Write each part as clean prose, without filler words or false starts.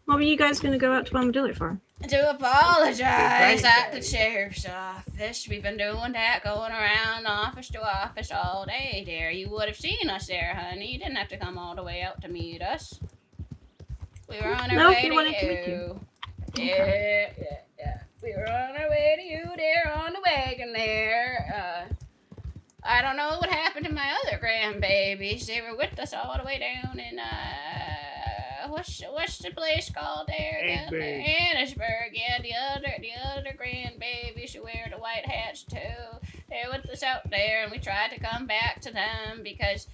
What were you guys going to go out to Armadillo for? To apologize at the sheriff's office. We've been doing that, going around office to office all day, dear. You would have seen us there, honey. You didn't have to come all the way out to meet us. We were on our way to you. Yeah. We were on our way to you there on the wagon there. I don't know what happened to my other grandbabies. They were with us all the way down in, what's the place called there? Annisburg. Yeah, the other grandbabies who wear the white hats too. They're with us out there, and we tried to come back to them because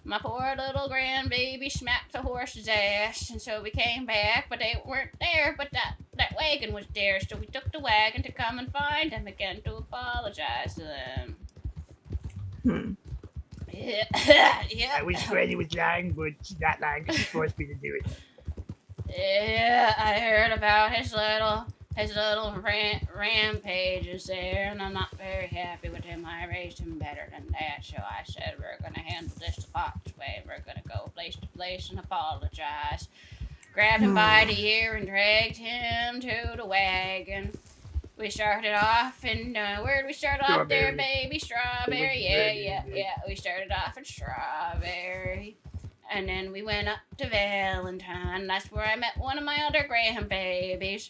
my poor little grandbaby smacked the horse's ass, and so we came back, but they weren't there, but that wagon was there, so we took the wagon to come and find them again to apologize to them. Yeah. I wish Granny was lying, but she's not lying because she forced me to do it. Yeah, I heard about his little rampages there, and I'm not very happy with him. I raised him better than that, so I said we're going to handle this the Pott's way. We're going to go place to place and apologize. Grabbed him by the ear and dragged him to the wagon. We started off in, where did we start off there, baby? Strawberry, yeah. We started off in Strawberry. And then we went up to Valentine. That's where I met one of my other grandbabies.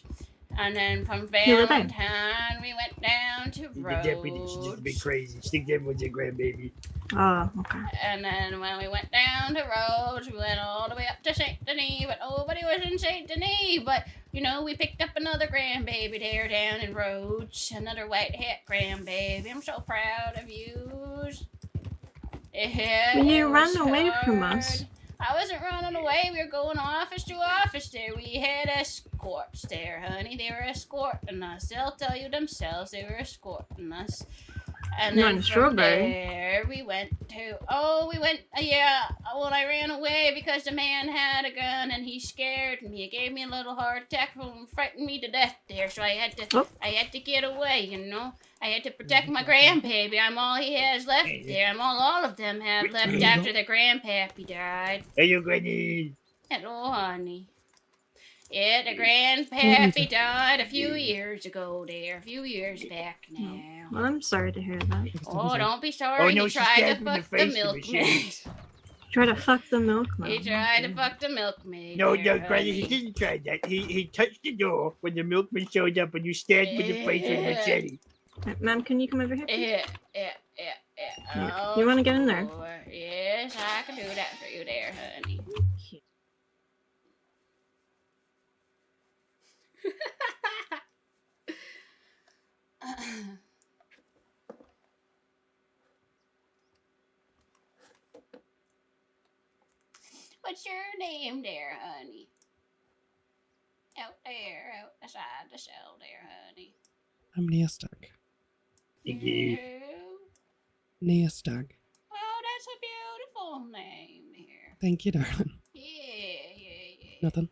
And then from Valentine, we went down to Rhodes. The deputy, she's just a bit crazy. She thinks everyone's a grandbaby. Oh, okay. And then when we went down to Rhodes, we went all the way up to St. Denis, but nobody was in St. Denis. But, we picked up another grandbaby there down in Rhodes, another white hat grandbaby. I'm so proud of you. Yeah, you ran away from us. I wasn't running away. We were going office to office there. We had escorts there, honey. They were escorting us. They'll tell you themselves they were escorting us. And then from there, we went, when I ran away because the man had a gun and he scared me. He gave me a little heart attack and frightened me to death there. So I had to get away, I had to protect my grandbaby. I'm all he has left there. I'm all of them have left after their grandpappy died. Hello, Granny. Hello, honey. Yeah, the grandpappy died a few years ago there. A few years back now. Well, I'm sorry to hear that. Oh, don't be sorry. He tried to fuck the milkmaid. Try to fuck the milkmaid. He tried to fuck the milkmaid. No, Granny, he didn't try that. He touched the door when the milkman showed up and you stabbed him in the face with a machete. Ma'am, can you come over here? Yeah. Oh, you want to get in there? Yes, I can do that for you there, honey. What's your name there, honey? Out there, out beside the cell there, honey. I'm Neastag. Neastag. Oh, that's a beautiful name here. Thank you, darling. Yeah. Nothing.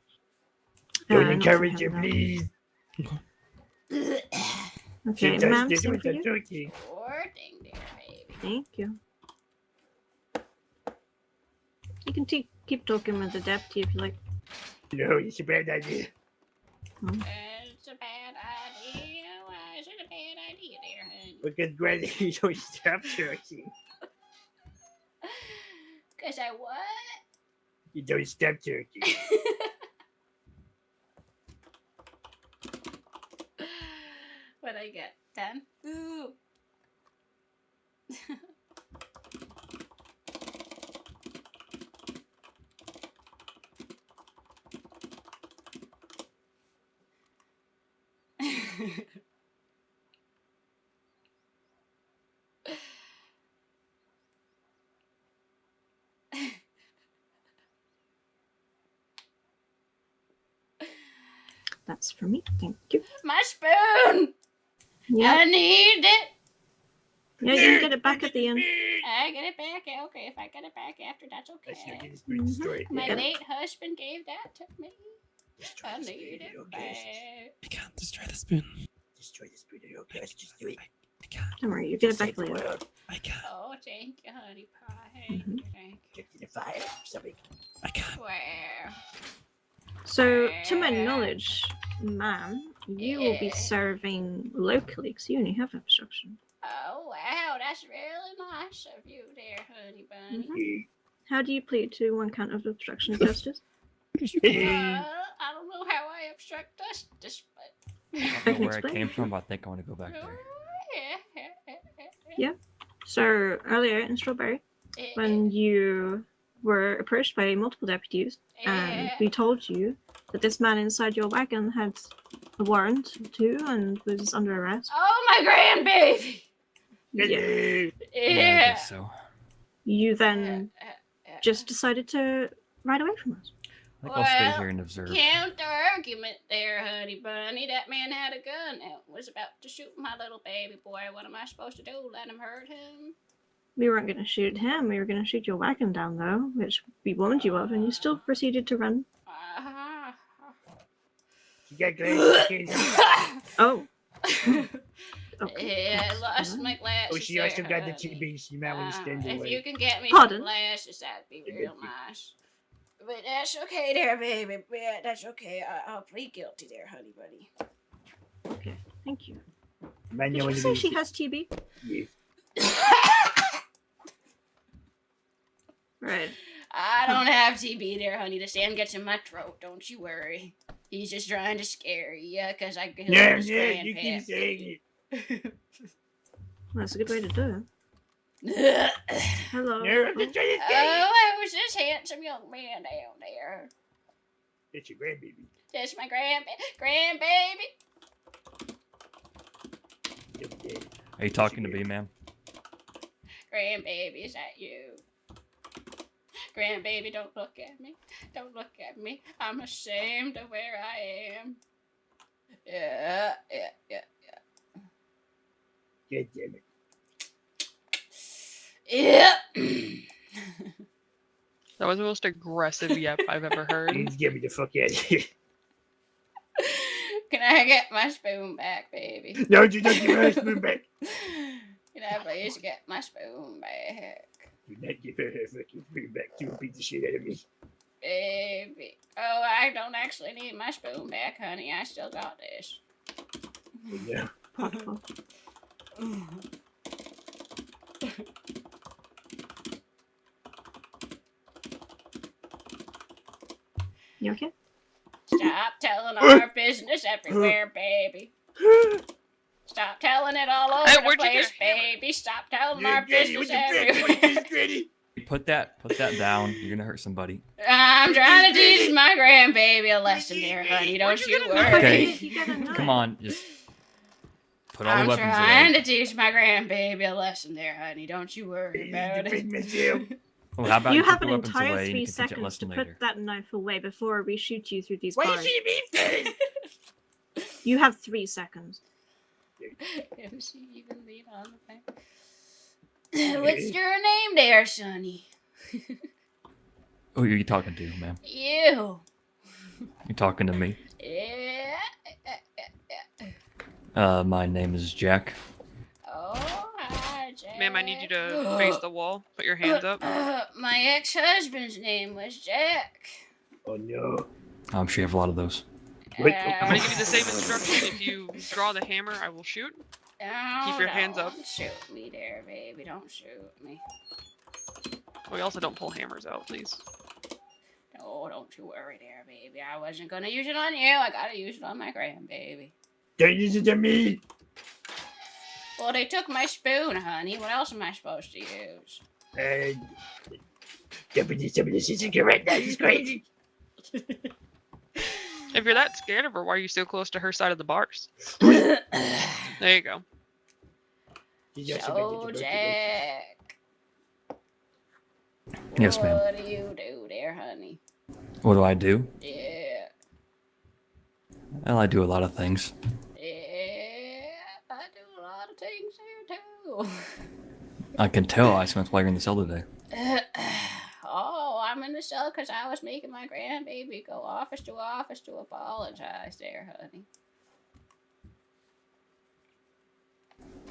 Don't encourage her, please. Okay, ma'am, Poor thing there, baby. Thank you. You can keep talking with the deputy if you like. No, it's a bad idea. It's a bad idea. Why is it a bad idea there, honey? Because Granny, you don't stop talking. Because I what? You don't stop talking. What I get? 10? Ooh. That's for me. Thank you. My spoon! Yeah. I need it! Yeah, you can get it back at the end. I get it back. Okay, if I get it back after, that's okay. My late husband gave that to me. I need it back. I can't destroy the spoon. Destroy the spoon, okay? Just do it. I can't. Don't worry, you get it back later. I can't. Oh, thank you, honey pie. Thank you. Get in the fire or something. I can't. Where? So, to my knowledge, ma'am, you will be Yeah. serving locally because you only have obstruction. Oh, wow, that's really nice of you there, honey bunny. Mhm. How do you plead to one count of obstruction of justice? I don't know how I obstruct justice, but... I I don't can know where I explain came it. from, but I think I want to go back Oh, Yeah. So, earlier in Strawberry, when you were approached by multiple deputies, and we told you that this man inside your wagon had a warrant too and was under arrest. Oh, my grandbaby! Yeah. Hello. Yeah, I Yeah. guess so. You then just decided to ride away from us. I think I'll stay Well, here and observe. Counter argument there, honey bunny. That man had a gun and was about to shoot my little baby boy. What am I supposed to do? Let him hurt him? We weren't going to shoot him. We were going to shoot your wagon down, though, which we warned you of, and you still proceeded to run. You got glasses? Oh. Okay. Yeah, I lost my glasses. Oh, she also there, got the honey. TB. She might want to stand If away. you can get me Pardon? some glasses, that'd be real nice. But that's okay there, baby. Yeah, that's okay. I'll plead guilty there, honey bunny. Okay, thank you. Man, Did no you one say to she be- has TB? Yes. Right. I don't have TB there, honey. The sand gets in my throat. Don't you worry. He's just trying to scare you, because I killed Yeah, his yeah, you keep grandpa. saying it. Well, that's a good way to do it. Hello. No, I'm just trying to say it. Oh, it was this handsome young man down there. That's your grandbaby. That's my grandbaby. Yep, yeah. Are you talking to me, ma'am? Grandbaby, is that you? Grandbaby, don't look at me. Don't look at me. I'm ashamed of where I am. Yeah. God damn it. Yeah. That was the most aggressive yep I've ever heard. Please get me the fuck out of here. Can I get my spoon back, baby? No, you don't give her spoon back. Can I please get my spoon back? Do not give her fucking spoon back. She will beat the shit out of me. Baby. Oh, I don't actually need my spoon back, honey. I still got this. Oh, no. Pot. You okay? Stop telling our business everywhere, baby. Stop telling it all over Hey, the where'd you get place, a hammer? baby. Stop telling Yeah, our Granny, business what the fuck? What is everywhere. this, Granny? Put that down. You're gonna hurt somebody. I'm trying to teach my grandbaby a lesson there, honey. Don't Where'd you you get a knife? worry. Okay. You got a knife. Come on, just put all I'm the weapons trying away. to teach my grandbaby a lesson there, honey. Don't you worry about Defend it. myself. Well, how about You you have put an the weapons entire away and 3 you can teach it a seconds to lesson put later. that knife away before we shoot you through these Why bars. is she beef then? You have 3 seconds. If she even leave on the thing. What's your name there, sonny? Who are you talking to, ma'am? You. You talking to me? Yeah. My name is Jack. Oh, hi, Jack. Ma'am, I need you to face the wall. Put your hands up. My ex-husband's name was Jack. Oh no. I'm sure you have a lot of those. Wait, I'm gonna give you the same instruction. If you draw the hammer, I will shoot. Oh, Keep your hands up. Don't shoot me there, baby. Don't shoot me. We also don't pull hammers out, please. No, don't you worry there, baby. I wasn't gonna use it on you. I gotta use it on my grandbaby. don't use it to me. Well, they took my spoon, honey. What else am I supposed to use? Somebody says you're right now. This is crazy. If you're that scared of her, why are you so close to her side of the bars? There you go. So, Jack. Yes, ma'am. What do you do there, honey? What do I do? Yeah. Well, I do a lot of things. Yeah. I do a lot of things here, too. I can tell. I spent while you're in the cell today. Oh, I'm in the cell because I was making my grandbaby go office to apologize there, honey.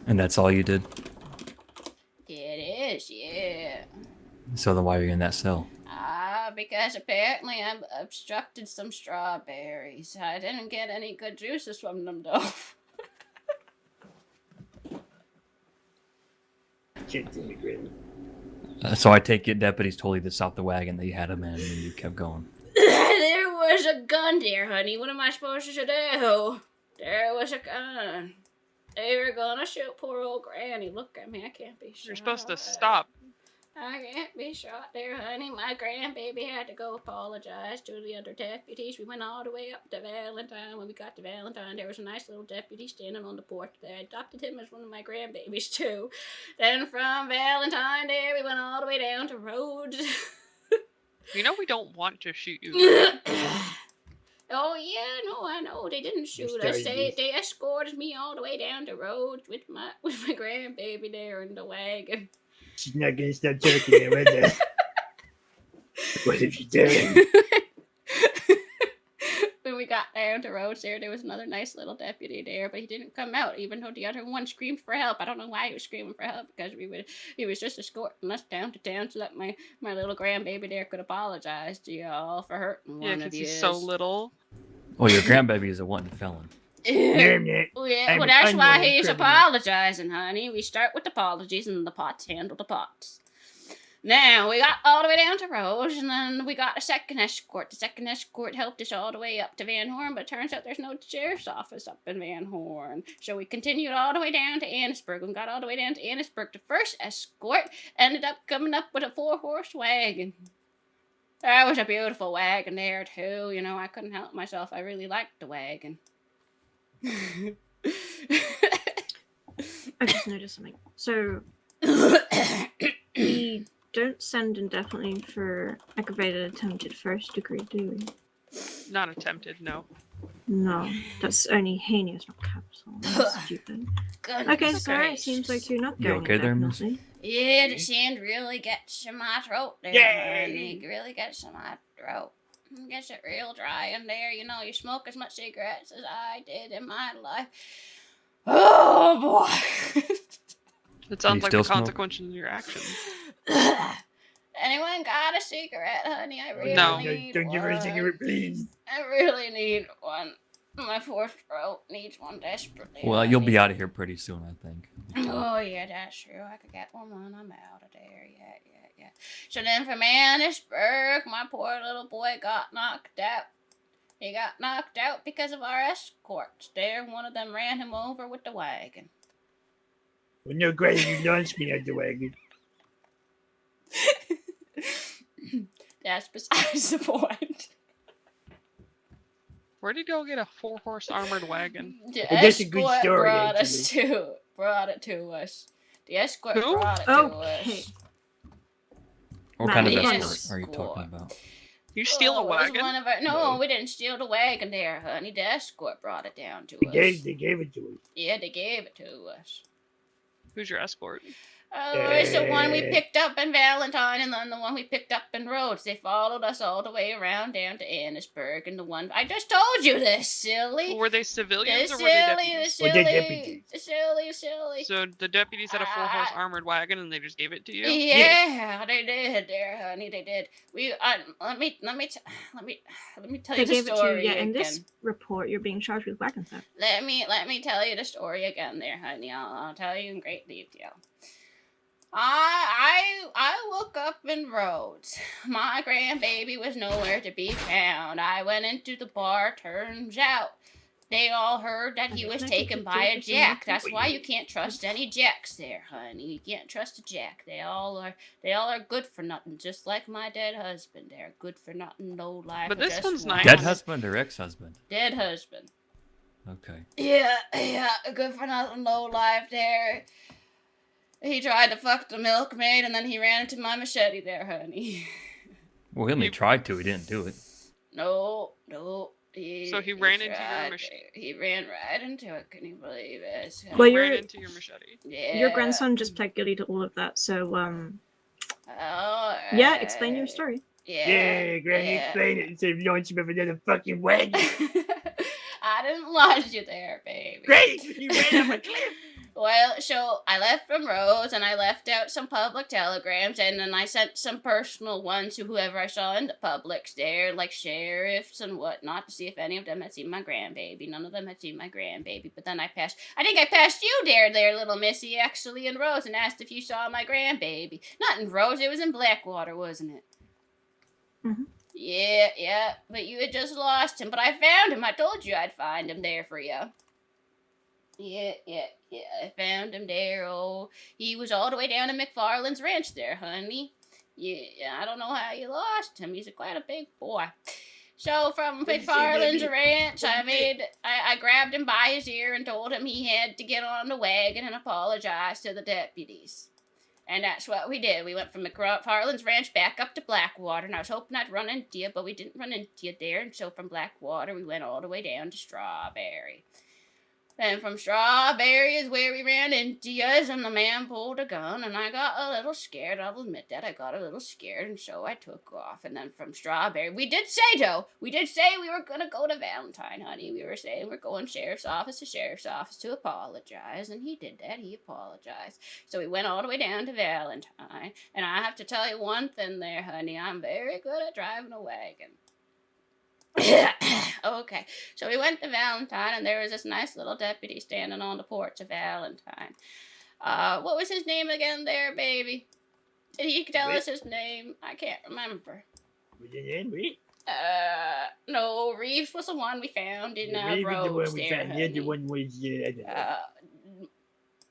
And that's all you did? It is, yeah. So then why are you in that cell? I've because apparently I obstructed some strawberries. I didn't get any good juices from them, though. Can't do it, Granny. So I take it deputies told you to stop the wagon that you had him in, and you kept going. There was a gun there, honey. What am I supposed to do? There was a gun. They were gonna shoot poor old Granny. Look at me, I can't be shot. You're supposed to stop. I can't be shot there, honey. My grandbaby had to go apologize to the other deputies. We went all the way up to Valentine. When we got to Valentine, there was a nice little deputy standing on the porch there. I adopted him as one of my grandbabies, too. Then from Valentine there, we went all the way down to Rhodes. You know we don't want to shoot you. Oh, yeah, no, I know. They didn't shoot us. They escorted me all the way down to Rhodes with my grandbaby there in the wagon. She's not gonna stop talking there, right? What have you done? When we got down to Rhodes there was another nice little deputy there, but he didn't come out, even though the other one screamed for help. I don't know why he was screaming for help, because he was just escorting us down to town so that my little grandbaby there could apologize to y'all for hurting one of you. Yeah, because he's so little. Well, your grandbaby is a wanted felon. Yeah, I'm well, that's why unwanted he's criminal. apologizing, honey. We start with apologies, and the Potts handle the Potts. Now, we got all the way down to Rose, and then we got a second escort. The second escort helped us all the way up to Van Horn, but it turns out there's no sheriff's office up in Van Horn. So we continued all the way down to Annisburg, and got all the way down to Annisburg. The first escort ended up coming up with a 4-horse wagon. That was a beautiful wagon there, too. You know, I couldn't help myself. I really liked the wagon. I just noticed something. So, we don't send indefinitely for aggravated attempted first degree, do we? Not attempted, no. No, that's only heinous, not capital. That's stupid. Okay, sorry, it seems like you're not You going okay there, miss? indefinitely. Yeah, the sand really gets in my throat there. Yay! Honey. It really gets in my throat. It gets it real dry in there. You know, you smoke as much cigarettes as I did in my life. Oh, boy. It sounds You like still the smoke? consequences of your actions. Anyone got a cigarette, honey? I really No. need Don't give her a one. cigarette, please. I really need one. My fourth throat needs one desperately. Well, you'll honey. be out of here pretty soon, I think. Oh, yeah, that's true. I could get one when I'm out of there. Yeah. So then from Annisburg, my poor little boy got knocked out. He got knocked out because of our escorts there. One of them ran him over with the wagon. Well, no, Granny, you launched me out the wagon. That's besides the point. Where did y'all get a 4-horse armored wagon? The Well, that's a good escort story, brought it to us. The escort Who? brought it to Okay. us. What kind of Maddie escort is are you cool. talking about? You steal a Oh, it was wagon? one of our, No. we didn't steal the wagon there, honey. The escort brought it down to us. They gave it to us. Yeah, they gave it to us. Who's your escort? Oh, it's the one we picked up in Valentine, and then the one we picked up in Rhodes. They followed us all the way around down to Annisburg, and the one I just told you this, silly. Were they civilians The or were they silly, the deputies? Well, they're silly, deputies. the silly. So the deputies had a 4-horse armored wagon and they just gave it to you? Yeah, they did there, honey. They did. We let me tell They you the gave it to you, story yeah. again. In this report, you're being charged with wagon theft. Let me tell you the story again there, honey. I'll tell you in great detail. I woke up in Rhodes. My grandbaby was nowhere to be found. I went into the bar. Turns out they all heard that he was taken by a jack. That's why you can't trust any jacks there, honey. You can't trust a jack. They all are good for nothing, just like my dead husband. They're good for nothing, no life. But this one's nice. Dead husband or ex-husband? Dead husband. Okay. Yeah, good for nothing, low life there. He tried to fuck the milkmaid, and then he ran into my machete there, honey. Well, he only tried to. He didn't do it. No. So he ran into your tried. machete. He ran right into it. Can you believe it? Well, Ran you're- into your machete. Yeah. Your grandson just pled guilty to all of that, so All yeah, explain your story. Yeah, Granny, explain it instead of launching me with another fucking wagon. I didn't launch you there, baby. Great! You ran off a cliff! Well, so I left from Rose, and I left out some public telegrams, and then I sent some personal ones to whoever I saw in the publics there, like sheriffs and whatnot, to see if any of them had seen my grandbaby. None of them had seen my grandbaby, but then I think I passed you there, little missy, actually, in Rose, and asked if you saw my grandbaby. Not in Rose, it was in Blackwater, wasn't it? Mm-hmm. Yeah, but you had just lost him, but I found him. I told you I'd find him there for you. Yeah, I found him there. Oh, he was all the way down to McFarland's ranch there, honey. Yeah, I don't know how you lost him. He's quite a big boy. So from McFarland's ranch, I grabbed him by his ear and told him he had to get on the wagon and apologize to the deputies. And that's what we did. We went from McFarland's ranch back up to Blackwater, and I was hoping I'd run into you, but we didn't run into you there. And so from Blackwater, we went all the way down to Strawberry. And from Strawberry is where we ran into us, and the man pulled a gun, and I got a little scared. I'll admit that. I got a little scared, and so I took off. And then from Strawberry, we did say we were going to go to Valentine, honey. We were saying we're going sheriff's office to sheriff's office to apologize, and he did that. He apologized. So we went all the way down to Valentine, and I have to tell you one thing there, honey. I'm very good at driving a wagon. Okay, so we went to Valentine, and there was this nice little deputy standing on the porch of Valentine. What was his name again there, baby? Did he tell us his name? I can't remember. Was it name Reeves? No, Reeves was the one we found in Rhodes there, honey. The other one was,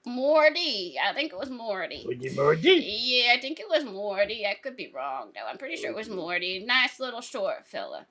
Morty. I think it was Morty. Was it Morty? Yeah, I think it was Morty. I could be wrong, though. I'm pretty sure it was Morty. Nice little short fella.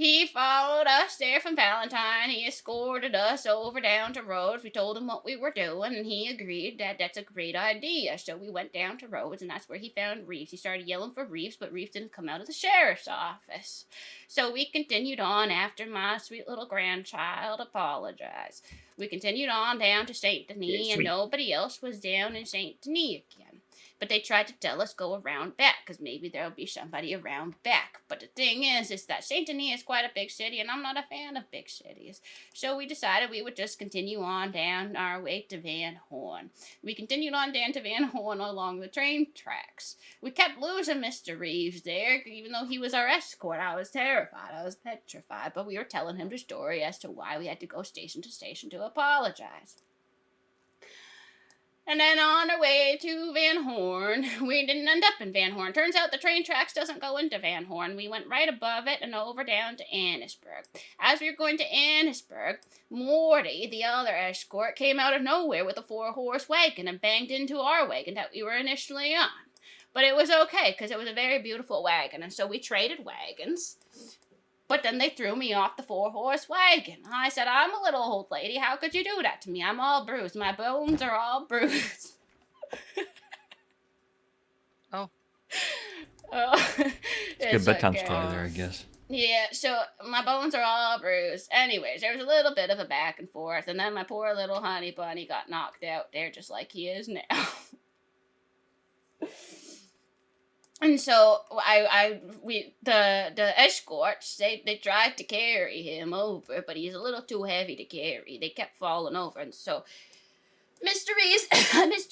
He followed us there from Valentine. He escorted us over down to Rhodes. We told him what we were doing, and he agreed that that's a great idea. So we went down to Rhodes, and that's where he found Reeves. He started yelling for Reeves, but Reeves didn't come out of the sheriff's office. So we continued on after my sweet little grandchild apologized. We continued on down to St. Denis, and nobody else was down in St. Denis again. But they tried to tell us go around back, because maybe there'll be somebody around back. But the thing is that St. Denis is quite a big city, and I'm not a fan of big cities. So we decided we would just continue on down our way to Van Horn. We continued on down to Van Horn along the train tracks. We kept losing Mr. Reeves there, even though he was our escort. I was terrified. I was petrified. But we were telling him the story as to why we had to go station to station to apologize. And then on our way to Van Horn, we didn't end up in Van Horn. Turns out the train tracks doesn't go into Van Horn. We went right above it and over down to Annisburg. As we were going to Annisburg, Morty, the other escort, came out of nowhere with a 4-horse wagon and banged into our wagon that we were initially on. But it was okay, because it was a very beautiful wagon, and so we traded wagons. But then they threw me off the 4-horse wagon. I said, I'm a little old lady. How could you do that to me? I'm all bruised. My bones are all bruised. Oh. It's a good bedtime story there, I guess. Yeah, so my bones are all bruised. Anyways, there was a little bit of a back and forth, and then my poor little honey bunny got knocked out there just like he is now. And so the escorts, they tried to carry him over, but he's a little too heavy to carry. They kept falling over, and so Mr.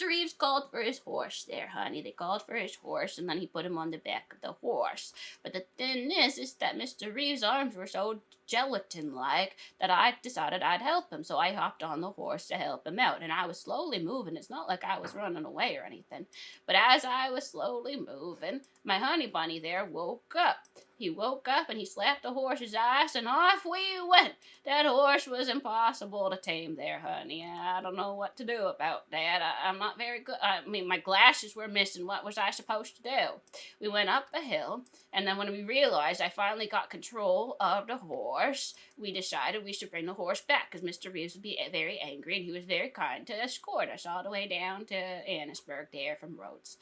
Reeves called for his horse there, honey. They called for his horse, and then he put him on the back of the horse. But the thing is that Mr. Reeves' arms were so gelatin-like that I decided I'd help him. So I hopped on the horse to help him out, and I was slowly moving. It's not like I was running away or anything. But as I was slowly moving, my honey bunny there woke up. He woke up and he slapped the horse's ass, and off we went. That horse was impossible to tame there, honey. I don't know what to do about that. I'm not very good. I mean, my glasses were missing. What was I supposed to do? We went up a hill, and then when we realized I finally got control of the horse, we decided we should bring the horse back, because Mr. Reeves would be very angry, and he was very kind to escort us all the way down to Annisburg there from Rhodes.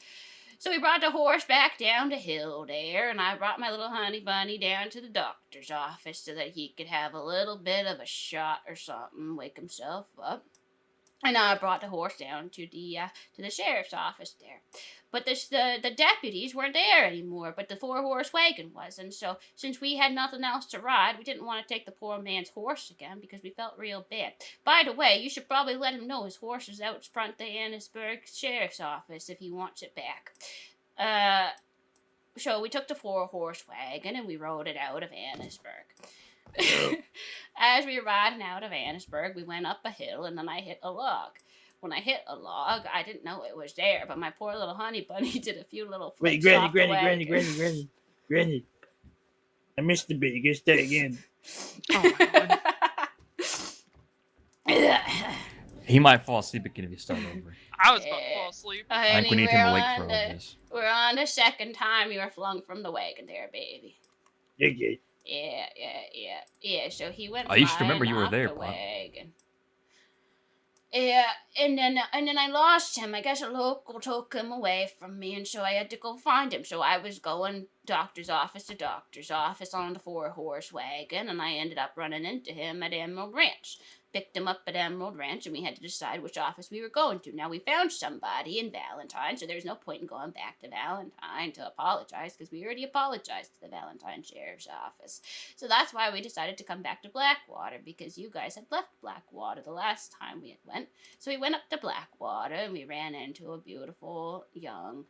So we brought the horse back down the hill there, and I brought my little honey bunny down to the doctor's office so that he could have a little bit of a shot or something, wake himself up. And I brought the horse down to the sheriff's office there. But the deputies weren't there anymore, but the 4-horse wagon was. And so, since we had nothing else to ride, we didn't want to take the poor man's horse again because we felt real bad. By the way, you should probably let him know his horse is out front the Annisburg sheriff's office if he wants it back. So we took the 4-horse wagon and we rode it out of Annisburg. As we were riding out of Annisburg, we went up a hill and then I hit a log. When I hit a log, I didn't know it was there, but my poor little honey bunny did a few little flips. Wait, Granny. I missed a bit. You gotta start again. Oh my God. He might fall asleep again if you start over. I was about to fall asleep. I think we need him awake for all this. We're on the second time you were flung from the wagon there, baby. You're good. Yeah. So he went. I used to remember you were off there, the Pop. wagon. Yeah, and then I lost him. I guess a local took him away from me, and so I had to go find him. So I was going doctor's office to doctor's office on the 4-horse wagon, and I ended up running into him at Emerald Ranch. Picked him up at Emerald Ranch, and we had to decide which office we were going to. Now, we found somebody in Valentine, so there's no point in going back to Valentine to apologize, because we already apologized to the Valentine Sheriff's Office. So that's why we decided to come back to Blackwater, because you guys had left Blackwater the last time we had went. So we went up to Blackwater, and we ran into a beautiful young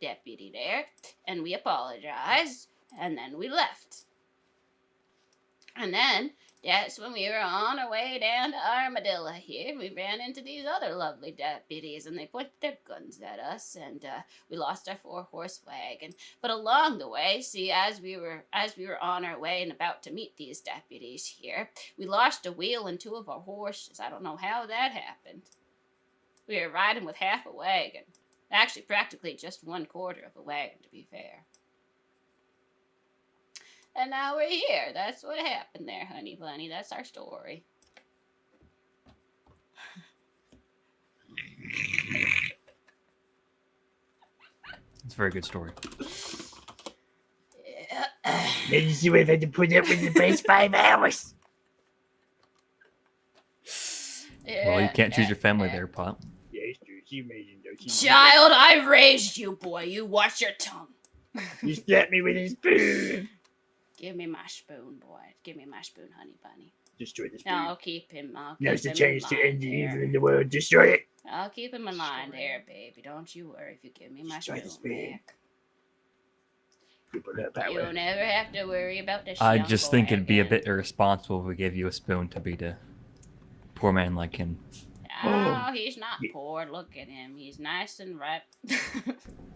deputy there, and we apologized, and then we left. And then that's when we were on our way down to Armadillo here. We ran into these other lovely deputies, and they pointed their guns at us, and we lost our 4-horse wagon. But along the way, see, as we were on our way and about to meet these deputies here, we lost a wheel and 2 of our horses. I don't know how that happened. We were riding with half a wagon. Actually, practically just 1/4 of a wagon, to be fair. And now we're here. That's what happened there, honey bunny. That's our story. It's a very good story. Yeah. Now you see what I've had to put up with the past 5 hours. Well, you can't choose your family there, Pop. Yeah, it's true. She's amazing, though. Child, I raised you, boy. You watch your tongue. You slapped me with a spoon. Give me my spoon, boy. Give me my spoon, honey bunny. Destroy the spoon. I'll keep him. Now's the in chance to line end the there. evil in the world. Destroy it. I'll keep him in line there, baby. Don't you worry if you give me my Destroy the spoon spoon. back. People love power. You'll never have to worry about this. I young just boy think it'd be a again. bit irresponsible if we gave you a spoon to beat a poor man like him. Oh, he's not Yeah. poor. Look at him. He's nice and ripe.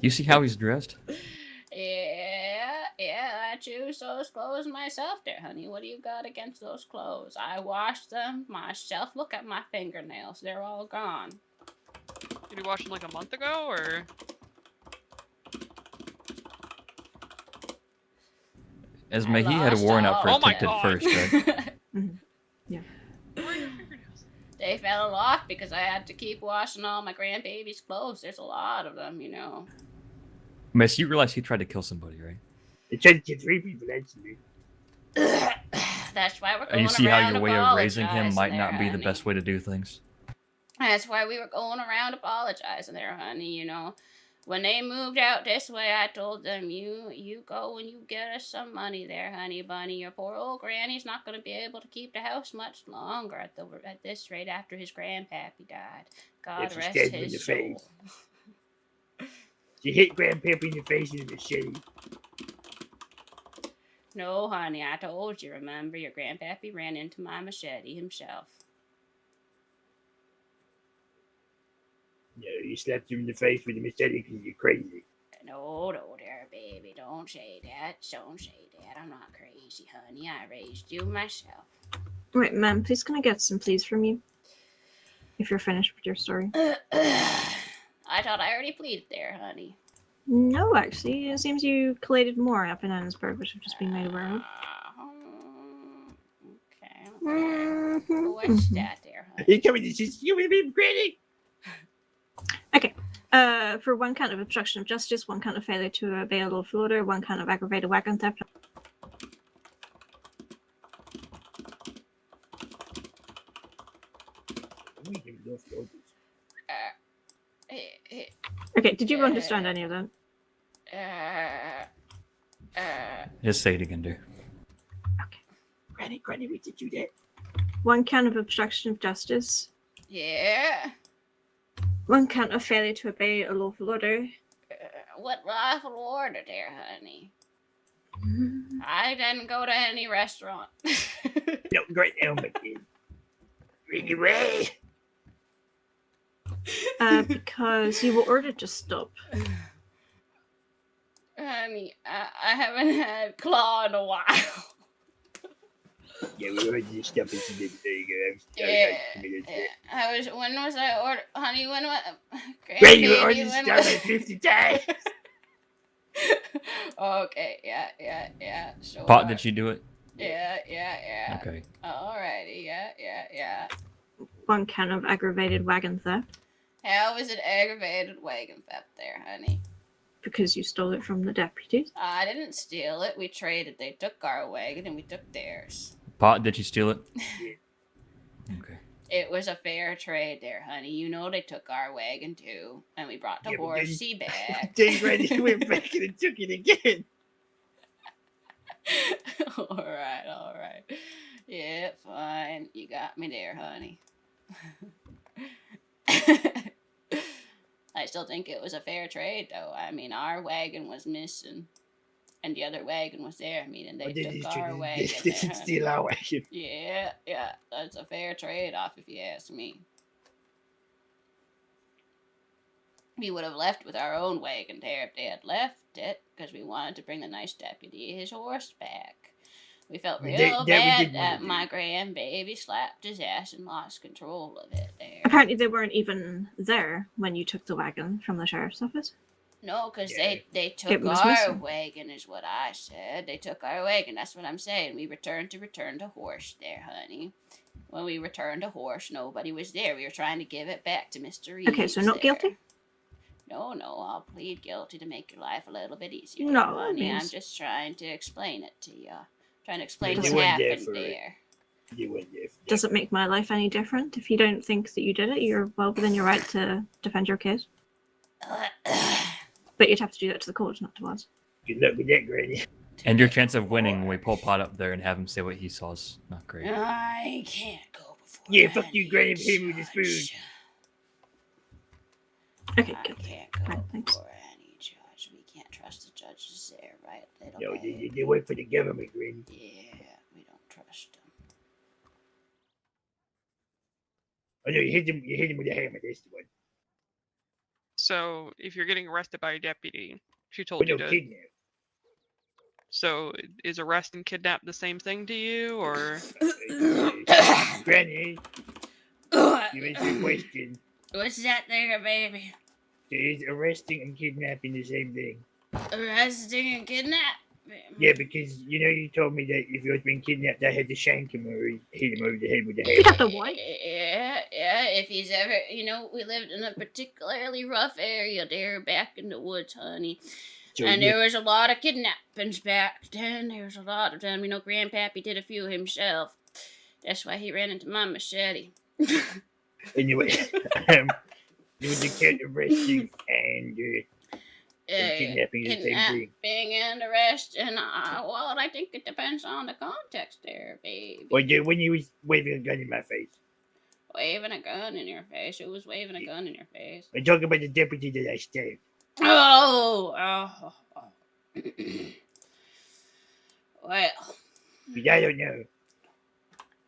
You see how he's dressed? Yeah, I choose those clothes myself there, honey. What do you got against those clothes? I washed them myself. Look at my fingernails. They're all gone. Did you wash them like a month ago, or? Esme, he I had a lost warrant out for all Oh my attempted God. first, right? Where are your fingernails? They fell off because I had to keep washing all my grandbaby's clothes. There's a lot of them, you know. Miss, you realize he tried to kill somebody, right? They tried to kill 3 people, actually. That's why we're going And you see how around your way of raising him apologizing might there, not be the honey. best way to do things. That's why we were going around apologizing there, honey, you know. When they moved out this way, I told them, you go and you get us some money there, honey bunny. Your poor old granny's not going to be able to keep the house much longer at this rate after his grandpappy died. God If she rest stabbed him in his the soul. face. She hit Grandpappy in the face with a machete. No, honey, I told you, remember? Your grandpappy ran into my machete himself. No, you slapped him in the face with a machete because you're crazy. No, there, baby. Don't say that. Don't say that. I'm not crazy, honey. I raised you myself. Right, ma'am, please can I get some pleas from you? If you're finished with your story. I thought I already pleaded there, honey. No, actually. It seems you collated more up in Annisburg, which I've just been made aware of. Okay. What's that there, honey? You coming to see you with me, Granny? Okay. For 1 count of obstruction of justice, 1 count of failure to obey a lawful order, 1 count of aggravated wagon theft. We can go Okay, did you understand any of that? Just say it again, dear. Granny, we did do that. 1 count of obstruction of justice. Yeah. 1 count of failure to obey a lawful order. What lawful order there, honey? I didn't go to any restaurant. No, great helmet, dude. Really way. Because you were ordered to stop. Honey, I haven't had claw in a while. Yeah, we heard you stuff that you did. There you go. When was I ordered? Honey, when was... Granny, you ordered stuff like 50 times. Okay, yeah, sure. Pott, did she do it? Yeah. Okay. Alrighty, yeah. 1 count of aggravated wagon theft. How was it aggravated wagon theft there, honey? Because you stole it from the deputies. I didn't steal it. We traded. They took our wagon and we took theirs. Pott, did you steal it? Okay. It was a fair trade there, honey. You know they took our wagon too, and we brought the horsey back. Then Granny went back and took it again. All right. Yeah, fine. You got me there, honey. I still think it was a fair trade, though. I mean, our wagon was missing, and the other wagon was there. I mean, and they took our wagon. They did steal our wagon. Yeah. That's a fair trade-off, if you ask me. We would have left with our own wagon there if they had left it, because we wanted to bring the nice deputy his horse back. We felt real bad that my grandbaby slapped his ass and lost control of it there. Apparently they weren't even there when you took the wagon from the sheriff's office. No, because they took our wagon is what I said. They took our wagon, that's what I'm saying. We returned the horse there, honey. When we returned the horse, nobody was there. We were trying to give it back to Mr. Reeves. Okay, so not guilty? No, I'll plead guilty to make your life a little bit easier. No, honey, I'm just trying to explain it to you. Trying to explain what happened there. Does it make my life any different? If you don't think that you did it, you're well within your right to defend your case. But you'd have to do that to the court, not to us. Good luck with that, Granny. And your chance of winning when we pull Pott up there and have him say what he saw is not great. I can't go before. Yeah, fuck you, Granny. Pay me with the spoon. Okay, good. I can't go Fine, thanks. before any judge. We can't trust the judges there, right? No, they work for the government, Granny. Yeah, we don't trust them. Oh no, you hit him with a hammer. That's the one. So, if you're getting arrested by a deputy, she told you to. Kidnap. So, is arrest and kidnap the same thing to you, or? Granny, you answer the question. What's that there, baby? Is arresting and kidnapping the same thing? Arresting and kidnap? Yeah, because you told me that if he was being kidnapped, I had to shank him or hit him over the head with a You'd have hammer. to what? Yeah. If he's ever, we lived in a particularly rough area there back in the woods, honey. So, And there was a lot of kidnappings back then. There was a lot of them. Grandpappy did a few himself. That's why he ran into my machete. Anyway, you would get arresting and kidnapping is the same thing. Kidnapping and arresting. Well, I think it depends on the context there, baby. Well, when he was waving a gun in my face. Waving a gun in your face? Who was waving a gun in your face? I'm talking about the deputy that I stabbed. Oh. Well. But I don't know.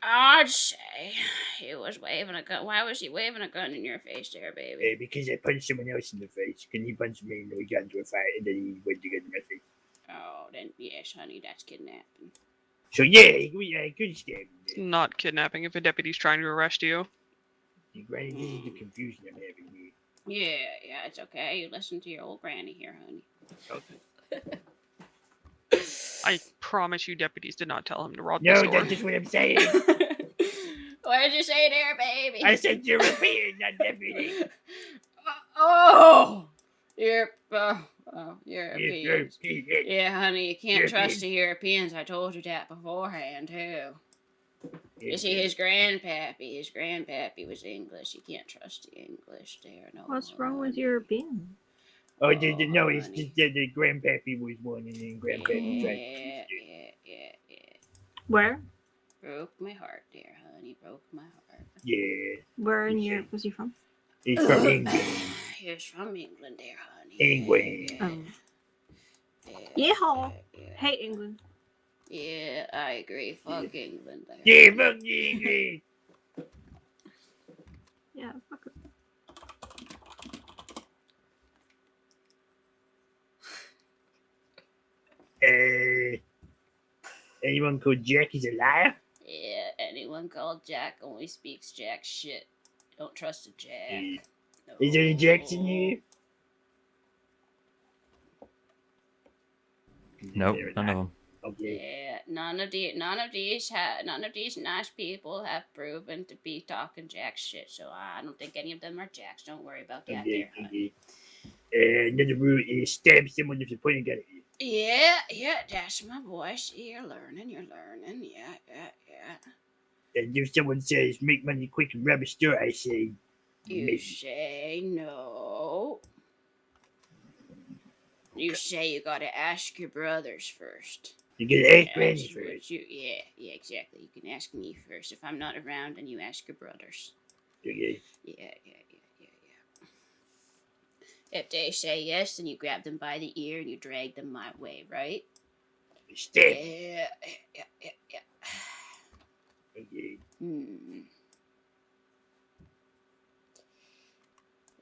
I'd say he was waving a gun. Why was he waving a gun in your face there, baby? Because I punched someone else in the face. Because he punched me and then we got into a fight and then he went to get in my face. Oh, then yes, honey, that's kidnapping. So yeah, I could stab him. It's not kidnapping if a deputy's trying to arrest you. Granny, this is the confusion I'm having here. Yeah, it's okay. You listen to your old granny here, honey. Okay. I promise you deputies did not tell him to rob the No, store. that's just what I'm saying. What did you say there, baby? I said European, not deputy. Europeans. Yeah, honey, you can't trust the Europeans. I told you that beforehand, too. You see, his grandpappy was English. You can't trust the English there, no. What's wrong with European? Oh, no, it's just that the grandpappy was one and then grandpappy tried to Yeah, twist it. yeah. Where? Broke my heart, dear honey. Broke my heart. Yeah, Where in Europe was he from? he's from England. He's from England, dear honey. England. Yeehaw! Hate England. Yeah, I agree. Fuck England. There. Yeah, fuck the England. Yeah, fuck it. Anyone called Jack is a liar? Yeah, anyone called Jack only speaks Jack shit. Don't trust a Jack. No. Is there any Jacks in here? Nope, none of them. Okay. Yeah, none of these nice people have proven to be talking Jack shit. So I don't think any of them are Jacks. Don't worry about that, there, honey. Another rule is stab someone if you're pointing at it. Yeah, that's my boy. See, you're learning. Yeah. And if someone says make money quick and rob a store, I say You maybe. say no. You say you gotta ask your brothers first. You gotta ask Ask Granny what first. Yeah, exactly. You can ask me first. If I'm not around, then you ask your brothers. Okay. Yeah. If they say yes, then you grab them by the ear and you drag them my way, right? Stab. Yeah. Okay.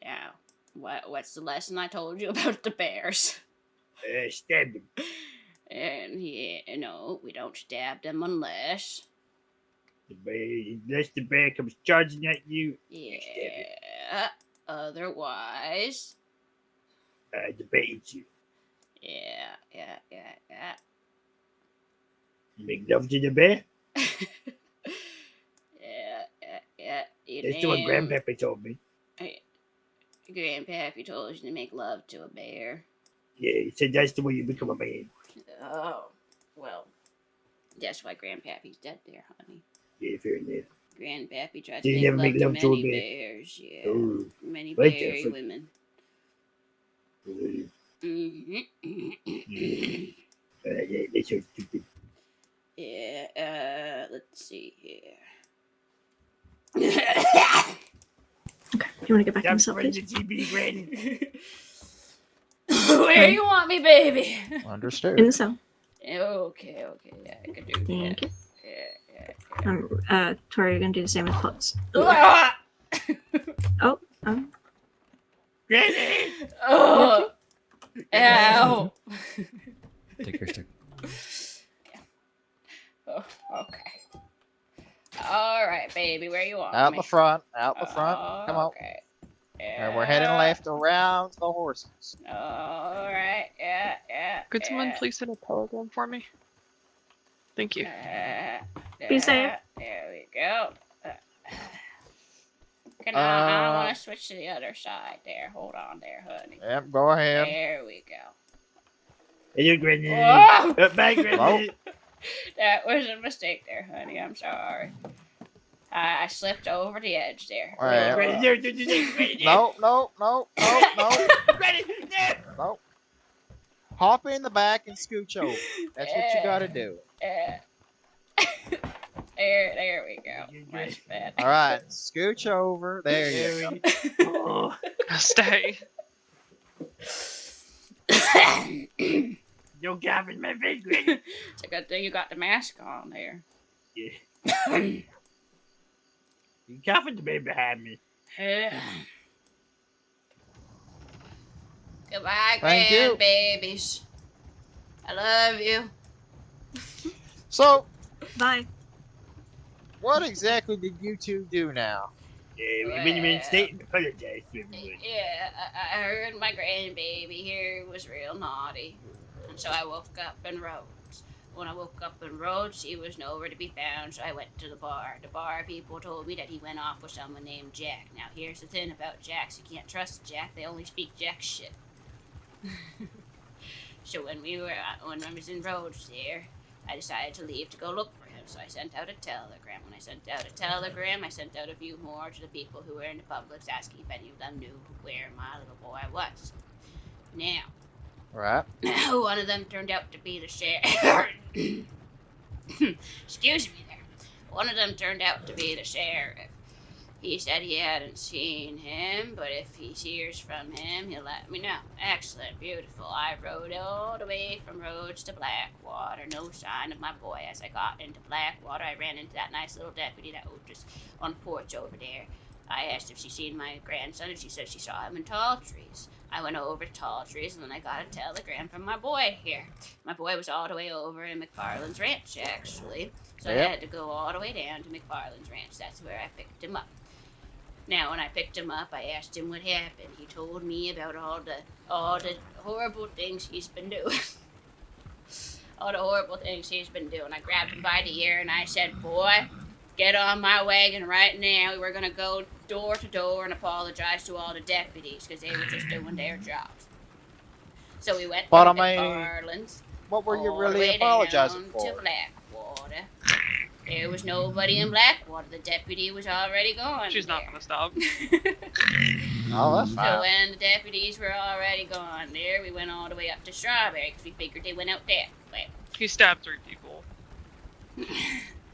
Now, what's the lesson I told you about the bears? Stab them. And no, we don't stab them unless. Unless the bear comes charging at you, you stab it. Yeah. Otherwise. The bear eats you. Yeah. You make love to the bear? Yeah. That's what Grandpapa told me. Grandpappy told you to make love to a bear. Yeah, he said that's the way you become a man. Oh, well, that's why Grandpappy's dead there, honey. Yeah, fair enough. Grandpappy tried Did to he never make make love love to to a many bear? bears. Yeah, Oh, many like that berry for- women. That's so stupid. Yeah, let's see here. Okay, do you want to get back in the cell, Stop running please? the TV, Granny. Where you want me, baby? Understood. In the cell. Okay, yeah, I can do that. Thank you. Yeah. Tori, you're gonna do the same with Potts. Ah! Oh, Granny! Oh! Ow! Take your stick. Oh, okay. All right, baby, where you want Out me? the front. Come on. Okay. And we're heading left around the horses. All right. Yeah. Could someone please send a telegram for me? Thank you. Be safe. There we go. I want to switch to the other side there. Hold on there, honey. Yep, go ahead. There we go. Hey, Granny. Whoa! Bye, Granny. That was a mistake there, honey. I'm sorry. I slipped over the edge there. Well, Granny, Granny. No. Granny, no. No. Hop in the back and scooch over. That's what you gotta do. There we go. Much better. All right, scooch over. There you go. Oh, Stay. don't cough in my face, Granny. It's a good thing you got the mask on there. Yeah. You coughing the baby behind me. Goodbye, Thank you. grandbabies. I love you. So, bye. what exactly did you two do now? Yeah, when you in state and apologize to everyone. Yeah, I heard my grandbaby here was real naughty. And so I woke up in Rhodes. When I woke up in Rhodes, he was nowhere to be found, so I went to the bar. The bar people told me that he went off with someone named Jack. Now, here's the thing about Jacks. You can't trust Jack. They only speak Jack shit. So when I was in Rhodes there, I decided to leave to go look for him. So I sent out a telegram. When I sent out a telegram, I sent out a few more to the people who were in the Publix asking if any of them knew where my little boy was. Now, Right. one of them turned out to be the sheriff. Excuse me there. One of them turned out to be the sheriff. He said he hadn't seen him, but if he hears from him, he'll let me know. Excellent, beautiful. I rode all the way from Rhodes to Blackwater. No sign of my boy. As I got into Blackwater, I ran into that nice little deputy that was just on the porch over there. I asked if she'd seen my grandson, and she said she saw him in Tall Trees. I went over to Tall Trees, and then I got a telegram from my boy here. My boy was all the way over in McFarland's ranch, actually. So Yep. I had to go all the way down to McFarland's ranch. That's where I picked him up. Now, when I picked him up, I asked him what happened. He told me about all the horrible things he's been doing. All the horrible things he's been doing. I grabbed him by the ear and I said, "Boy, get on my wagon right now. We're gonna go door to door and apologize to all the deputies because they were just doing their jobs." So we went But to I mean, McFarland's. What were you all the really way apologizing down for? to Blackwater. There was nobody in Blackwater. The deputy was already gone. She's not there. gonna stop. Oh, that's So fine. when the deputies were already gone there, we went all the way up to Strawberry because we figured they went out that way. He stabbed 3 people.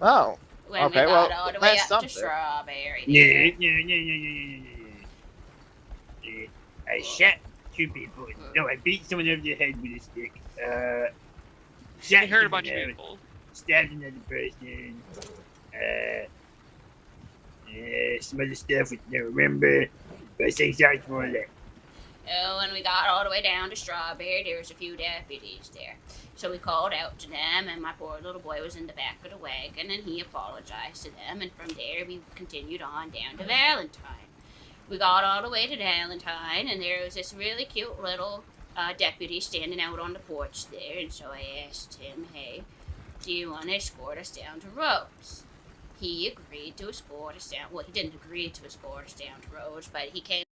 Oh, When Okay, we got well, all the way that's up something. to Strawberry. Yeah, there. I shot 2 people. No, I beat someone over the head with a stick. Shot He hurt a someone bunch of else, people. stabbed another person. Some other stuff which I don't remember. But I say sorry for all that. Oh, when we got all the way down to Strawberry, there was a few deputies there. So we called out to them, and my poor little boy was in the back of the wagon, and he apologized to them, and from there we continued on down to Valentine. We got all the way to Valentine, and there was this really cute little deputy standing out on the porch there, and so I asked him, "Hey, do you want to escort us down to Rhodes?" He agreed to escort us down. Well, he didn't agree to escort us down to Rhodes, but he came